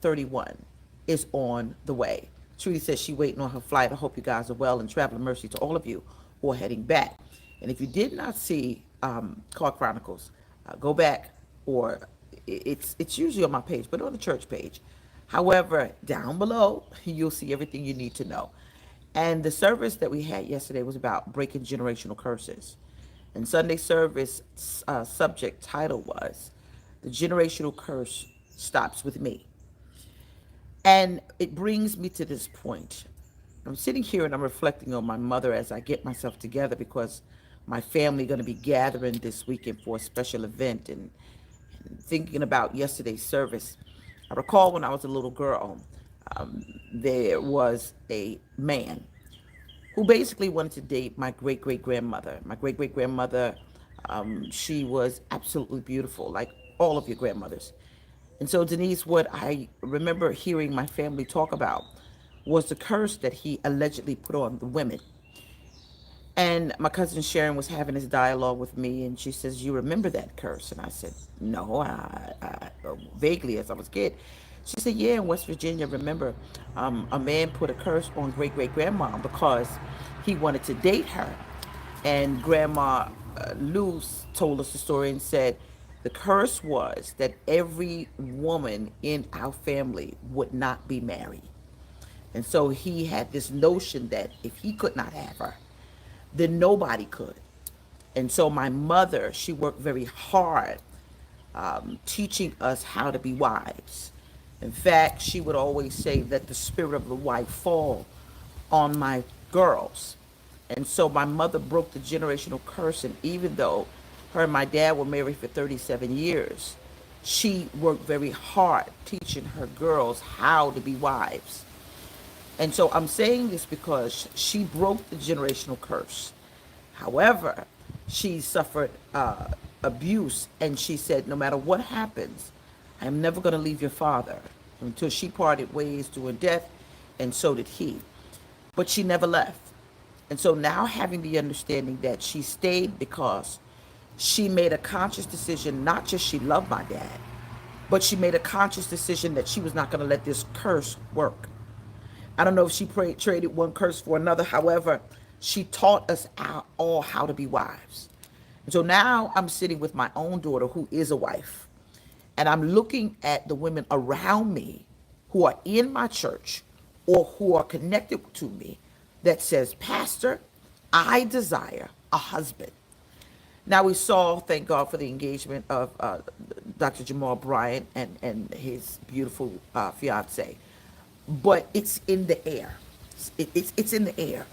31 is on the way. Trudy says she's waiting on her flight. I hope you guys are well, and travel mercy to all of you who are heading back. And if you did not see Car Chronicles, go back, or it's usually on my page, but on the church page. However, down below, you'll see everything you need to know. And the service that we had yesterday was about breaking generational curses. And Sunday service subject title was "The Generational Curse Stops with Me." And it brings me to this point. I'm sitting here and I'm reflecting on my mother as I get myself together, because my family going to be gathering this weekend for a special event, and thinking about yesterday's service. I recall when I was a little girl, there was a man who basically wanted to date my great great grandmother. My great great grandmother, she was absolutely beautiful, like all of your grandmothers. And so, Denise, what I remember hearing my family talk about was the curse that he allegedly put on the women. And my cousin Sharon was having this dialogue with me, and she says, "You remember that curse?" And I said, "No, I vaguely as I was a kid." She said, "Yeah, in West Virginia, remember, a man put a curse on great great grandma because he wanted to date her." And Grandma Luz told us the story and said, the curse was that every woman in our family would not be married. And so he had this notion that if he could not have her, then nobody could. And so my mother, she worked very hard, teaching us how to be wives. In fact, she would always say that the spirit of the wife fall on my girls. And so my mother broke the generational curse. And even though her and my dad were married for 37 years, she worked very hard teaching her girls how to be wives. And so I'm saying this because she broke the generational curse. However, she suffered abuse, and she said, no matter what happens, I am never going to leave your father, until she parted ways to her death, and so did he. But she never left. And so now, having the understanding that she stayed because she made a conscious decision, not just she loved my dad, but she made a conscious decision that she was not going to let this curse work. I don't know if she traded one curse for another. However, she taught us all how to be wives. And so now I'm sitting with my own daughter who is a wife. And I'm looking at the women around me who are in my church or who are connected to me that says, Pastor, I desire a husband. Now we saw, thank God for the engagement of Dr. Jamal Bryant and his beautiful fiance. But it's in the air. It's in the air.